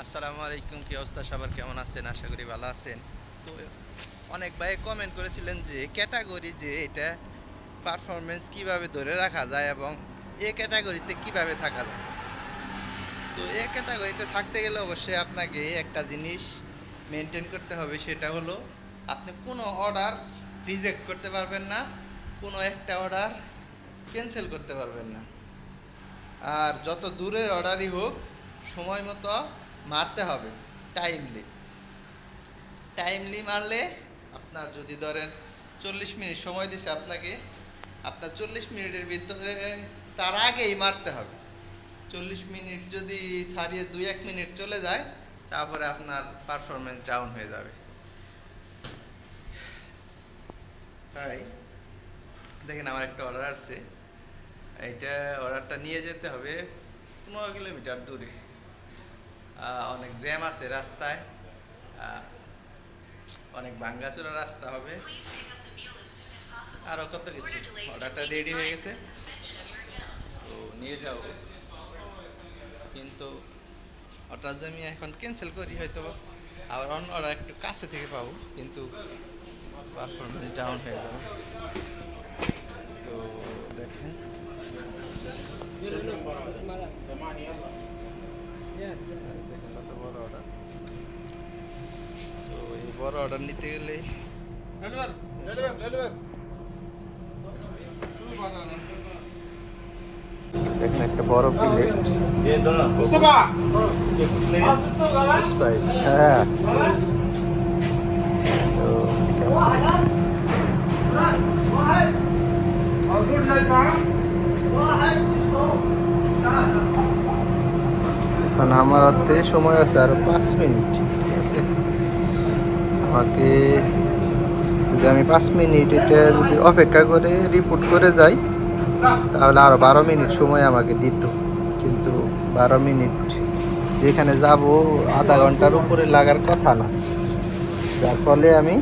আসসালামু আলাইকুম, কি অবস্থা সবার, কেমন আছেন? আশা করি ভালো আছেন। তো অনেক ভাই কমেন্ট করেছিলেন যে ক্যাটাগরি, যে এটা পারফরমেন্স কিভাবে ধরে রাখা যায় এবং এ ক্যাটাগরিতে কিভাবে থাকা যায়। তো এ ক্যাটাগরিতে থাকতে গেলে অবশ্যই আপনাকে একটা জিনিস মেনটেন করতে হবে, সেটা হলো আপনি কোনো অর্ডার রিজেক্ট করতে পারবেন না, কোনো একটা অর্ডার ক্যান্সেল করতে পারবেন না। আর যত দূরের অর্ডারই হোক সময় মতো মারতে হবে। টাইমলি টাইমলি মারলে আপনার, যদি ধরেন 40 মিনিট সময় দিছে আপনাকে, আপনার 40 মিনিটের ভিতরে তার আগেই মারতে হবে। 40 মিনিট যদি ছাড়িয়ে 2-1 মিনিট চলে যায়, তারপরে আপনার পারফরমেন্স ডাউন হয়ে যাবে। তাই দেখেন, আমার একটা অর্ডার আসছে, এইটা অর্ডারটা নিয়ে যেতে হবে 15 কিলোমিটার দূরে। অনেক জ্যাম আছে রাস্তায়, অনেক ভাঙ্গাচোরা রাস্তা হবে, আরও কত কিছু। অর্ডারটা রেডি হয়ে গেছে, তো নিয়ে যাও, কিন্তু অর্ডার যদি আমি এখন ক্যান্সেল করি হয়তো আবার অন্য অর্ডার একটু কাছে থেকে পাবো, কিন্তু পারফরমেন্স ডাউন হয়ে যাবে। তো দেখেন, কত বড় অর্ডার। তো এই বড় অর্ডার নিতে গেলে দেখেন একটা বড় প্লেট, স্প্রাইট। হ্যাঁ, তো কারণ আমার হাতে সময় আছে আরো 5 মিনিট। ঠিক আছে, আমাকে যদি আমি 5 মিনিট এটা যদি অপেক্ষা করে রিপোর্ট করে যাই, তাহলে আরো 12 মিনিট সময় আমাকে দিত। কিন্তু 12 মিনিট যেখানে যাব আধা ঘন্টার উপরে লাগার কথা না, যার ফলে আমি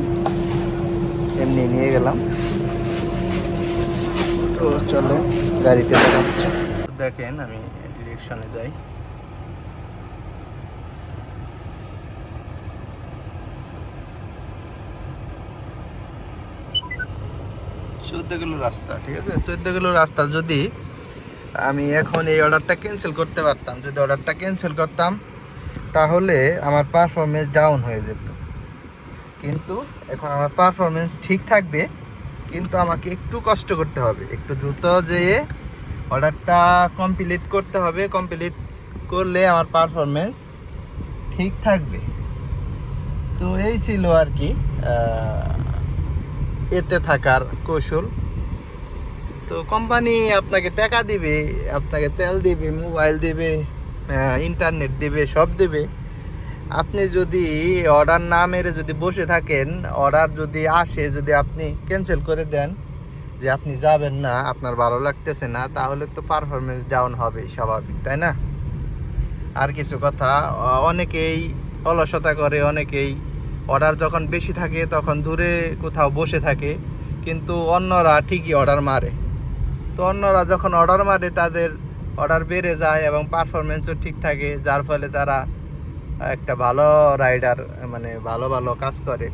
এমনি নিয়ে গেলাম। তো চলো গাড়িতে দেখেন, আমি ডিরেকশনে যাই। 14 কিলো রাস্তা, ঠিক আছে, 14 কিলো রাস্তা। যদি আমি এখন এই অর্ডারটা ক্যান্সেল করতে পারতাম, যদি অর্ডারটা ক্যান্সেল করতাম, তাহলে আমার পারফরমেন্স ডাউন হয়ে যেত। কিন্তু এখন আমার পারফরমেন্স ঠিক থাকবে, কিন্তু আমাকে একটু কষ্ট করতে হবে, একটু দ্রুত যেয়ে অর্ডারটা কমপ্লিট করতে হবে। কমপ্লিট করলে আমার পারফরমেন্স ঠিক থাকবে। তো এই ছিল আর কি এতে থাকার কৌশল। তো কোম্পানি আপনাকে টাকা দিবে, আপনাকে তেল দিবে, মোবাইল দিবে, ইন্টারনেট দিবে, সব দিবে। আপনি যদি অর্ডার না মেরে যদি বসে থাকেন, অর্ডার যদি আসে, যদি আপনি ক্যান্সেল করে দেন, যে আপনি যাবেন না, আপনার ভালো লাগতেছে না, তাহলে তো পারফরমেন্স ডাউন হবেই, স্বাভাবিক, তাই না? আর কিছু কথা, অনেকেই অলসতা করে, অনেকেই অর্ডার যখন বেশি থাকে তখন দূরে কোথাও বসে থাকে, কিন্তু অন্যরা ঠিকই অর্ডার মারে। তো অন্যরা যখন অর্ডার মারে, তাদের অর্ডার বেড়ে যায় এবং পারফরমেন্সও ঠিক থাকে, যার ফলে তারা একটা ভালো রাইডার, মানে ভালো ভালো কাজ করে।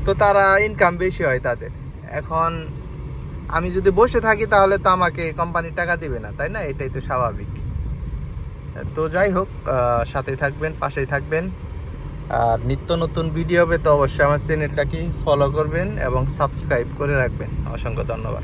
তো তারা ইনকাম বেশি হয় তাদের। এখন আমি যদি বসে থাকি, তাহলে তো আমাকে কোম্পানি টাকা দিবে না, তাই না? এটাই তো স্বাভাবিক। তো যাই হোক, সাথেই থাকবেন, পাশেই থাকবেন। আর নিত্য নতুন ভিডিও পেতে অবশ্যই আমার চ্যানেলটাকে ফলো করবেন এবং সাবস্ক্রাইব করে রাখবেন। অসংখ্য ধন্যবাদ।